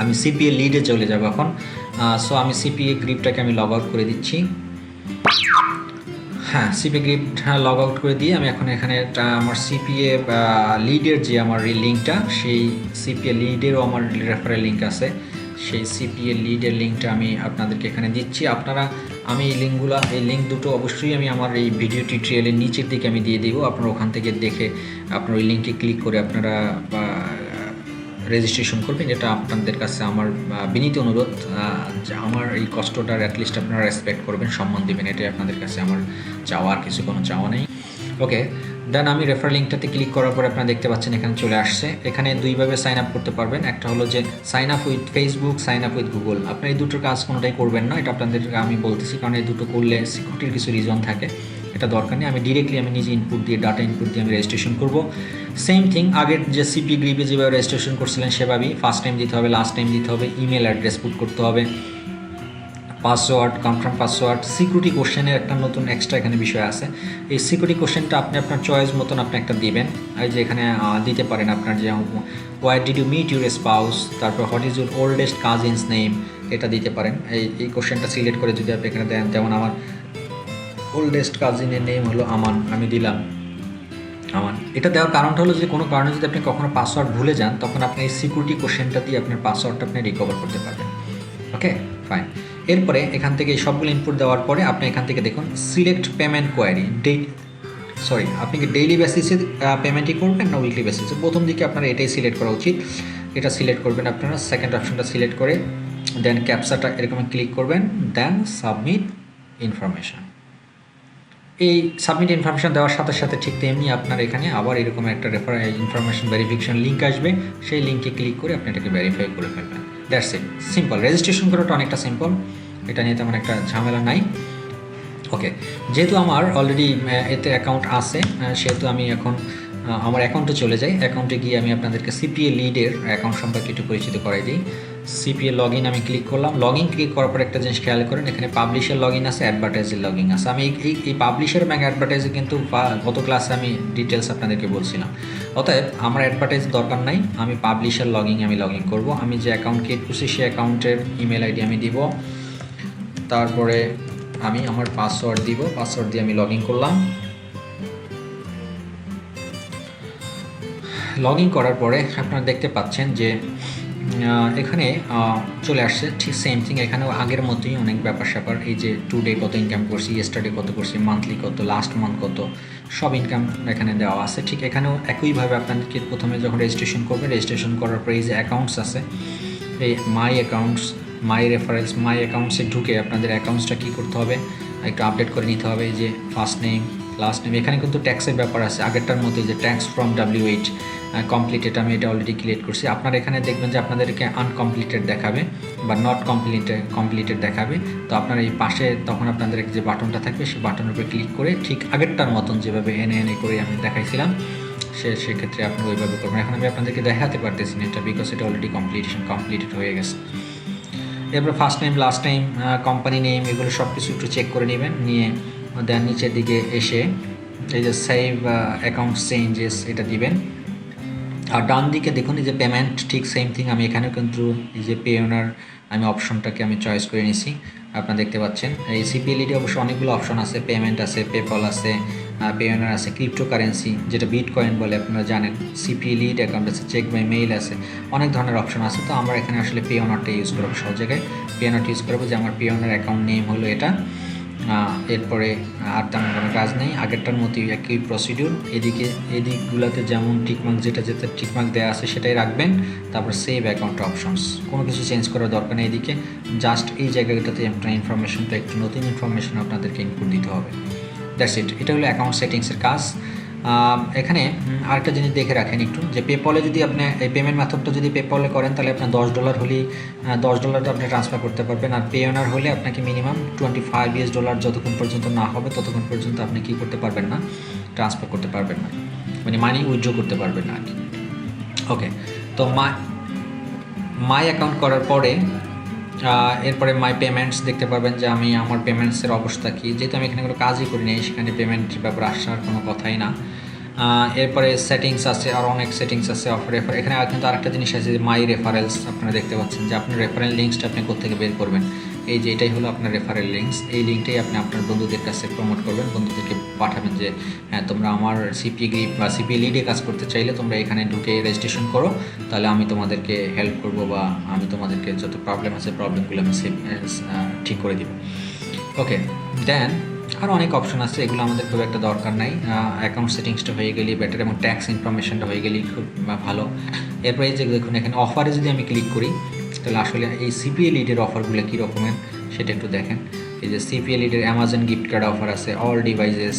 আমি সিপিএ লিডে চলে যাব এখন। সো আমি সিপিএ গ্রিপটাকে আমি লগ আউট করে দিচ্ছি। হ্যাঁ, সিপিএ গ্রিপ লগ আউট করে দিয়ে আমি এখন এখানে আমার সিপিএ লিডের যে আমার লিঙ্কটা, সেই সিপিএ লিডেরও আমার রেফারেল লিঙ্ক আছে, সেই সিপিএ লিডের লিঙ্কটা আমি আপনাদেরকে এখানে দিচ্ছি। আমি এই লিঙ্ক দুটো অবশ্যই আমি আমার এই ভিডিও টিউটোরিয়ালের নিচের দিকে আমি দিয়ে দিব। আপনারা ওখান থেকে দেখে আপনার ওই লিঙ্কে ক্লিক করে আপনারা রেজিস্ট্রেশন করবেন। এটা আপনাদের কাছে আমার বিনীত অনুরোধ, যে আমার এই কষ্টটার অ্যাটলিস্ট আপনারা রেসপেক্ট করবেন, সম্মান দেবেন, এটাই আপনাদের কাছে আমার চাওয়া, আর কিছু কোনো চাওয়া নেই। ওকে, দেন আমি রেফার লিঙ্কটাতে ক্লিক করার পরে আপনারা দেখতে পাচ্ছেন এখানে চলে আসছে। এখানে দুইভাবে সাইন আপ করতে পারবেন। একটা হলো যে sign up with Facebook, sign up with Google. আপনার এই দুটোর কাজ কোনোটাই করবেন না, এটা আপনাদের আমি বলতেছি, কারণ এই দুটো করলে সিকিউরিটির কিছু রিজন থাকে, এটা দরকার নেই। আমি ডিরেক্টলি আমি নিজে ইনপুট দিয়ে, ডাটা ইনপুট দিয়ে আমি রেজিস্ট্রেশন করব। সেম থিং, আগের যে সিপি গ্রিপে যেভাবে রেজিস্ট্রেশন করছিলেন সেভাবেই ফার্স্ট টাইম দিতে হবে, লাস্ট টাইম দিতে হবে, ইমেল অ্যাড্রেস পুট করতে হবে, পাসওয়ার্ড, কনফার্ম পাসওয়ার্ড। সিকিউরিটি কোশ্চেনের একটা নতুন এক্সট্রা এখানে বিষয় আছে। এই সিকিউরিটি কোশ্চেনটা আপনি আপনার চয়েস মতন আপনি একটা দিবেন। এই যে এখানে দিতে পারেন আপনার যে where did you meet your spouse, তারপর what is your oldest cousin's name, এটা দিতে পারেন। এই কোশ্চেনটা সিলেক্ট করে যদি আপনি এখানে দেন, যেমন আমার ওল্ডেস্ট কাজিনের নেম হলো আমান, আমি দিলাম আমান। এটা দেওয়ার কারণটা হলো যে কোনো কারণে যদি আপনি কখনো পাসওয়ার্ড ভুলে যান, তখন আপনি এই সিকিউরিটি কোশ্চেনটা দিয়ে আপনার পাসওয়ার্ডটা আপনি রিকভার করতে পারবেন। ওকে, ফাইন। এরপরে এখান থেকে সবগুলো ইনপুট দেওয়ার পরে আপনি এখান থেকে দেখুন সিলেক্ট পেমেন্ট কোয়ারি। আপনি কি ডেইলি বেসিসে পেমেন্টই করবেন না উইকলি বেসিসে? প্রথম দিকে আপনার এটাই সিলেক্ট করা উচিত, এটা সিলেক্ট করবেন আপনারা। সেকেন্ড অপশনটা সিলেক্ট করে দেন ক্যাপচাটা এরকম ক্লিক করবেন, দেন সাবমিট ইনফরমেশান। এই সাবমিট ইনফরমেশান দেওয়ার সাথে সাথে ঠিক তেমনি আপনার এখানে আবার এরকম একটা ইনফরমেশান ভেরিফিকেশন লিঙ্ক আসবে, সেই লিঙ্কে ক্লিক করে আপনি এটাকে ভেরিফাই করে ফেলবেন। That's it, simple. রেজিস্ট্রেশন করাটা অনেকটা সিম্পল, এটা নিয়ে তেমন একটা ঝামেলা নাই। ওকে, যেহেতু আমার অলরেডি এতে অ্যাকাউন্ট আছে, সেহেতু আমি এখন আমার অ্যাকাউন্টে চলে যাই। অ্যাকাউন্টে গিয়ে আমি আপনাদেরকে সিপিএ লিডের অ্যাকাউন্ট সম্পর্কে একটু পরিচিত করাই দিই। সিপিএ লগ ইন আমি ক্লিক করলাম। লগ ইন ক্লিক করার পর একটা জিনিস খেয়াল করেন, এখানে পাবলিশের লগ ইন আছে, অ্যাডভার্টাইজের লগ ইন আছে। আমি এই পাবলিশের এবং অ্যাডভার্টাইজে কিন্তু গত ক্লাসে আমি ডিটেলস আপনাদেরকে বলছিলাম। অতএব আমার অ্যাডভার্টাইজ দরকার নাই, আমি পাবলিশের লগ ইন করবো। আমি যে অ্যাকাউন্ট ক্রিয়েট করছি সেই অ্যাকাউন্টের ইমেল আইডি আমি দিব, তারপরে আমি আমার পাসওয়ার্ড দিব, পাসওয়ার্ড দিয়ে আমি লগ ইন করলাম। লগ ইন করার পরে আপনারা দেখতে পাচ্ছেন যে এখানে চলে আসছে ঠিক সেম থিং। এখানেও আগের মতোই অনেক ব্যাপার স্যাপার, এই যে টুডে কত ইনকাম করছি, ইয়েস্টারডে কত করছি, মান্থলি কত, লাস্ট মান্থ কত, সব ইনকাম এখানে দেওয়া আছে। ঠিক এখানেও একইভাবে আপনাদেরকে প্রথমে যখন রেজিস্ট্রেশন করবেন, রেজিস্ট্রেশন করার পরে এই যে অ্যাকাউন্টস আছে, এই মাই অ্যাকাউন্টস, মাই রেফারেন্স, মাই অ্যাকাউন্টসে ঢুকে আপনাদের অ্যাকাউন্টসটা কী করতে হবে, একটু আপডেট করে নিতে হবে। এই যে ফার্স্ট নেম, লাস্ট নেম, এখানে কিন্তু ট্যাক্সের ব্যাপার আছে আগেরটার মধ্যে, যে ট্যাক্স ফ্রম W8 কমপ্লিটেড, আমি এটা অলরেডি ক্রিয়েট করছি। আপনারা এখানে দেখবেন যে আপনাদেরকে আনকমপ্লিটেড দেখাবে বা নট কমপ্লিটেড দেখাবে। তো আপনার এই পাশে তখন আপনাদের যে বাটনটা থাকবে, সেই বাটনের উপরে ক্লিক করে ঠিক আগেরটার মতন যেভাবে এনে করে আমি দেখাইছিলাম, সেক্ষেত্রে আপনারা ওইভাবে করবেন। এখন আমি আপনাদেরকে দেখাতে পারতেছি না এটা, বিকজ এটা অলরেডি কমপ্লিটেড হয়ে গেছে। এরপর first name, last name, company name, এগুলো সব কিছু একটু চেক করে নেবেন। নিয়ে দেন নিচের দিকে এসে এই যে সেভ অ্যাকাউন্ট চেঞ্জেস এটা দিবেন। আর ডান দিকে দেখুন এই যে পেমেন্ট, ঠিক সেম থিং। আমি এখানেও কিন্তু এই যে পে ওনার আমি অপশনটাকে আমি চয়েস করে নিছি, আপনারা দেখতে পাচ্ছেন। এই সিপিএলইডি অবশ্য অনেকগুলো অপশন আছে, পেমেন্ট আছে, পেপল আছে, পে ওনার আছে, ক্রিপ্টোকারেন্সি যেটা বিটকয়েন বলে আপনারা জানেন, সিপিএলইড অ্যাকাউন্ট আছে, চেক বাই মেইল আছে, অনেক ধরনের অপশন আছে। তো আমরা এখানে আসলে পে ওনারটা ইউজ করবো, সব জায়গায় পে ওনারটা ইউজ করবো, যে আমার পে ওনার অ্যাকাউন্ট নেম হলো এটা। এরপরে আর তেমন কোনো কাজ নেই, আগেরটার মতোই একই প্রসিডিউর। এদিকগুলোতে যেমন টিকমার্ক যেটা টিকমার্ক দেওয়া আছে সেটাই রাখবেন। তারপর সেভ অ্যাকাউন্ট অপশনস, কোনো কিছু চেঞ্জ করার দরকার নেই এদিকে, জাস্ট এই জায়গাটাতে আপনার ইনফরমেশনটা একটু নতুন ইনফরমেশন আপনাদেরকে ইনপুট দিতে হবে। দ্যাটস ইট, এটা হলো অ্যাকাউন্ট সেটিংসের কাজ। এখানে আরেকটা জিনিস দেখে রাখেন একটু, যে পেপলে যদি আপনি এই পেমেন্ট মেথডটা যদি পেপলে করেন, তাহলে আপনার $10 হলেই $10 আপনি ট্রান্সফার করতে পারবেন। আর পে ওনার হলে আপনাকে মিনিমাম $25 যতক্ষণ পর্যন্ত না হবে ততক্ষণ পর্যন্ত আপনি কী করতে পারবেন না, ট্রান্সফার করতে পারবেন না, মানে মানি উইথড্র করতে পারবেন না আর কি। ওকে, তো মাই অ্যাকাউন্ট করার পরে এরপরে মাই পেমেন্টস দেখতে পারবেন যে আমি আমার পেমেন্টসের অবস্থা কী। যেহেতু আমি এখানে কোনো কাজই করি নাই, সেখানে পেমেন্টের ব্যাপারে আসার কোনো কথাই না। এরপরে সেটিংস আছে, আর অনেক সেটিংস আছে অফ রেফার। এখানে কিন্তু আরেকটা জিনিস আছে যে মাই রেফারেলস, আপনারা দেখতে পাচ্ছেন যে আপনার রেফারেল লিঙ্কসটা আপনি কোথেকে বের করবেন। এই যে এটাই হলো আপনার রেফারেল লিঙ্কস। এই লিঙ্কটাই আপনি আপনার বন্ধুদের কাছে প্রমোট করবেন, বন্ধুদেরকে পাঠাবেন যে হ্যাঁ তোমরা আমার সিপিএ গ্রিপ বা সিপিএ লিডে কাজ করতে চাইলে তোমরা এখানে ঢুকে রেজিস্ট্রেশন করো, তাহলে আমি তোমাদেরকে হেল্প করব বা আমি তোমাদেরকে যত প্রবলেম আছে প্রবলেমগুলো আমি ঠিক করে দিব। ওকে, দেন আরও অনেক অপশন আছে, এগুলো আমাদের খুব একটা দরকার নাই। অ্যাকাউন্ট সেটিংসটা হয়ে গেলেই বেটার এবং ট্যাক্স ইনফরমেশনটা হয়ে গেলেই খুব ভালো। এরপরে যে দেখুন এখানে অফারে যদি আমি ক্লিক করি তাহলে আসলে এই সিপিএ লিডের অফারগুলো কী রকমের সেটা একটু দেখেন। এই যে সিপিএ লিডের অ্যামাজন গিফট কার্ড অফার আছে, অল ডিভাইসেস,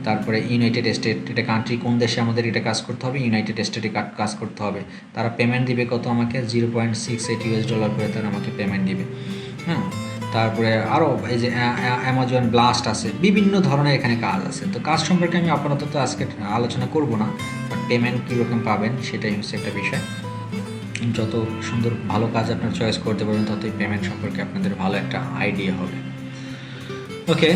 তারপরে ইউনাইটেড স্টেট, এটা কান্ট্রি কোন দেশে আমাদের এটা কাজ করতে হবে, ইউনাইটেড স্টেটে কাজ করতে হবে। তারা পেমেন্ট দিবে কত আমাকে, $0.68 করে তারা আমাকে পেমেন্ট দিবে। হ্যাঁ, তারপরে আরও এই যে অ্যামাজন ব্লাস্ট আছে, বিভিন্ন ধরনের এখানে কাজ আছে। তো কাজ সম্পর্কে আমি আপাতত আজকে আলোচনা করব না, বাট পেমেন্ট কীরকম পাবেন সেটাই হচ্ছে একটা বিষয়। যত সুন্দর ভালো কাজ আপনার চয়েস করতে পারবেন ততই পেমেন্ট সম্পর্কে আপনাদের ভালো একটা আইডিয়া হবে। ওকে,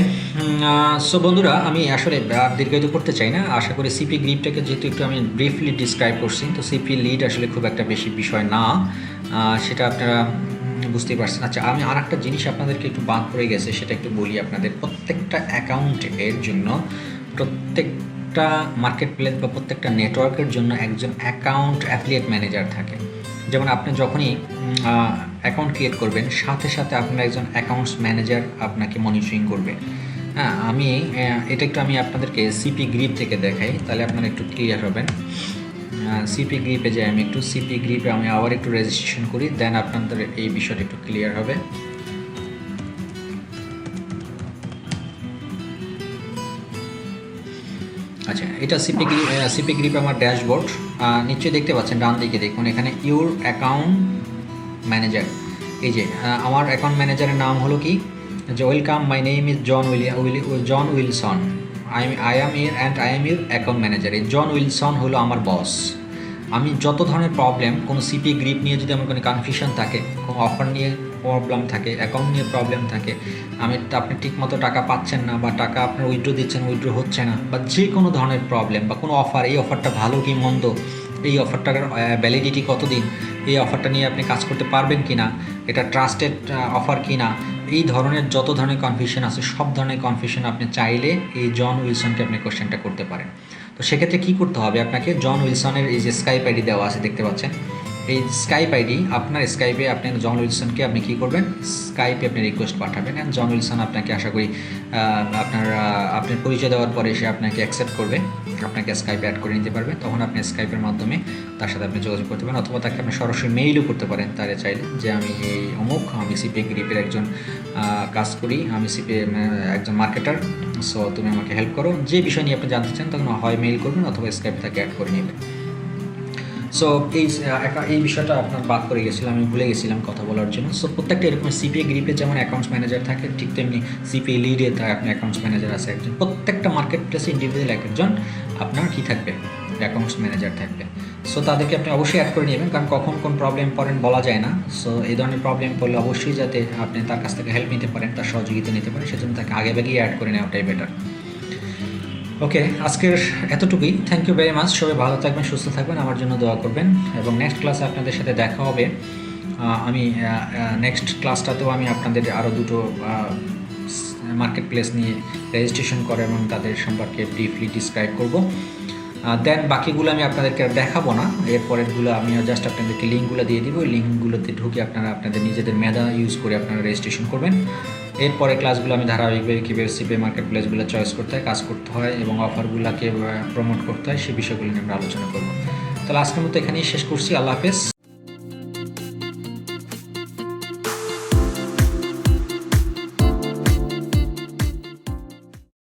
সো বন্ধুরা আমি আসলে দীর্ঘায়িত করতে চাই না। আশা করি সিপি গ্রিপটাকে যেহেতু একটু আমি ব্রিফলি ডিসক্রাইব করছি, তো সিপি লিড আসলে খুব একটা বেশি বিষয় না, সেটা আপনারা বুঝতেই পারছেন। আচ্ছা, আমি আর একটা জিনিস আপনাদেরকে একটু বাদ পড়ে গেছে, সেটা একটু বলি আপনাদের। প্রত্যেকটা অ্যাকাউন্টের জন্য, প্রত্যেকটা মার্কেট প্লেস বা প্রত্যেকটা নেটওয়ার্কের জন্য একজন অ্যাকাউন্ট অ্যাফিলিয়েট ম্যানেজার থাকে। যেমন আপনি যখনই অ্যাকাউন্ট ক্রিয়েট করবেন সাথে সাথে আপনার একজন অ্যাকাউন্টস ম্যানেজার আপনাকে মনিটরিং করবে। হ্যাঁ, এটা একটু আমি আপনাদেরকে সিপি গ্রিপ থেকে দেখাই, তাহলে আপনারা একটু ক্লিয়ার হবেন। সিপি গ্রিপে যাই, আমি একটু সিপি গ্রিপে আমি আবার একটু রেজিস্ট্রেশন করি, দেন আপনাদের এই বিষয়টা একটু ক্লিয়ার হবে। আচ্ছা, এটা সিপি গ্রিপ আমার ড্যাশবোর্ড। নিশ্চয়ই দেখতে পাচ্ছেন ডান দিকে দেখুন এখানে ইউর অ্যাকাউন্ট ম্যানেজার। এই যে আমার অ্যাকাউন্ট ম্যানেজারের নাম হলো কি, যে welcome, my name is John Wilson, I am your account manager. এই জন উইলসন হলো আমার বস। আমি যত ধরনের প্রবলেম, কোনো সিপি গ্রিপ নিয়ে যদি আমার কোনো কনফিউশন থাকে, কোনো অফার নিয়ে প্রবলেম থাকে, অ্যাকাউন্ট নিয়ে প্রবলেম থাকে, আপনি ঠিকমতো টাকা পাচ্ছেন না, বা টাকা আপনার উইথড্র দিচ্ছেন উইথড্র হচ্ছে না, বা যে কোনো ধরনের প্রবলেম, বা কোনো অফার, এই অফারটা ভালো কি মন্দ, এই অফারটার ভ্যালিডিটি কতদিন, এই অফারটা নিয়ে আপনি কাজ করতে পারবেন কি না, এটা ট্রাস্টেড অফার কি না, এই ধরনের যত ধরনের কনফিউশন আছে সব ধরনের কনফিউশন আপনি চাইলে এই জন উইলসনকে আপনি কোশ্চেনটা করতে পারেন। তো সেক্ষেত্রে কী করতে হবে আপনাকে, জন উইলসনের এই যে স্কাইপ আইডি দেওয়া আছে দেখতে পাচ্ছেন, এই স্কাইপ আইডি, আপনার স্কাইপে আপনি জন উইলসনকে আপনি কী করবেন, স্কাইপে আপনি রিকোয়েস্ট পাঠাবেন, অ্যান্ড জন উইলসন আপনাকে আশা করি আপনার পরিচয় দেওয়ার পরে সে আপনাকে অ্যাকসেপ্ট করবে, আপনাকে স্কাইপে অ্যাড করে নিতে পারবে। তখন আপনি স্কাইপের মাধ্যমে তার সাথে আপনি যোগাযোগ করতে পারেন, অথবা তাকে আপনি সরাসরি মেইলও করতে পারেন তারে চাইলে, যে আমি এই অমুক, আমি সিপিএ গ্রিপের একজন কাজ করি, আমি সিপিএ একজন মার্কেটার, সো তুমি আমাকে হেল্প করো। যে বিষয় নিয়ে আপনি জানতে চান তখন হয় মেইল করবেন অথবা স্কাইপে তাকে অ্যাড করে নেবেন। সো এই বিষয়টা আপনার বাদ করে গেছিলাম, আমি ভুলে গেছিলাম কথা বলার জন্য। সো প্রত্যেকটা এরকম সিপিএ গ্রিপে যেমন অ্যাকাউন্টস ম্যানেজার থাকে, ঠিক তেমনি সিপিএ লিডে তার আপনি অ্যাকাউন্টস ম্যানেজার আছে একজন। প্রত্যেকটা মার্কেট প্লেসে ইন্ডিভিজুয়াল একজন আপনার কী থাকবে, অ্যাকাউন্টস ম্যানেজার থাকবে। সো তাদেরকে আপনি অবশ্যই অ্যাড করে নেবেন, কারণ কখন কোন প্রবলেম পড়েন বলা যায় না। সো এই ধরনের প্রবলেম পড়লে অবশ্যই যাতে আপনি তার কাছ থেকে হেল্প নিতে পারেন, তার সহযোগিতা নিতে পারেন, সেজন্য তাকে আগে ভাগেই অ্যাড করে নেওয়াটাই বেটার। ওকে, আজকের এতটুকুই। Thank you very much. সবাই ভালো থাকবেন, সুস্থ থাকবেন, আমার জন্য দোয়া করবেন, এবং নেক্সট ক্লাসে আপনাদের সাথে দেখা হবে। আমি নেক্সট ক্লাসটাতেও আমি আপনাদের আরও দুটো মার্কেট প্লেস নিয়ে রেজিস্ট্রেশন করে এবং তাদের সম্পর্কে ব্রিফলি ডিসক্রাইব করব। দেন বাকিগুলো আমি আপনাদেরকে দেখাবো না, এরপরেরগুলো আমি জাস্ট আপনাদেরকে লিঙ্কগুলো দিয়ে দিব। ওই লিঙ্কগুলোতে ঢুকে আপনারা আপনাদের নিজেদের মেধা ইউজ করে আপনারা রেজিস্ট্রেশন করবেন। এরপরে ক্লাসগুলো আমি ধারাবাহিকভাবে কীভাবে সিপিএ মার্কেট প্লেসগুলো চয়েস করতে হয়, কাজ করতে হয় এবং অফারগুলোকে প্রমোট করতে হয়, সেই বিষয়গুলো নিয়ে আমরা আলোচনা করব। তাহলে আজকের মতো এখানেই শেষ করছি। আল্লাহ হাফেজ।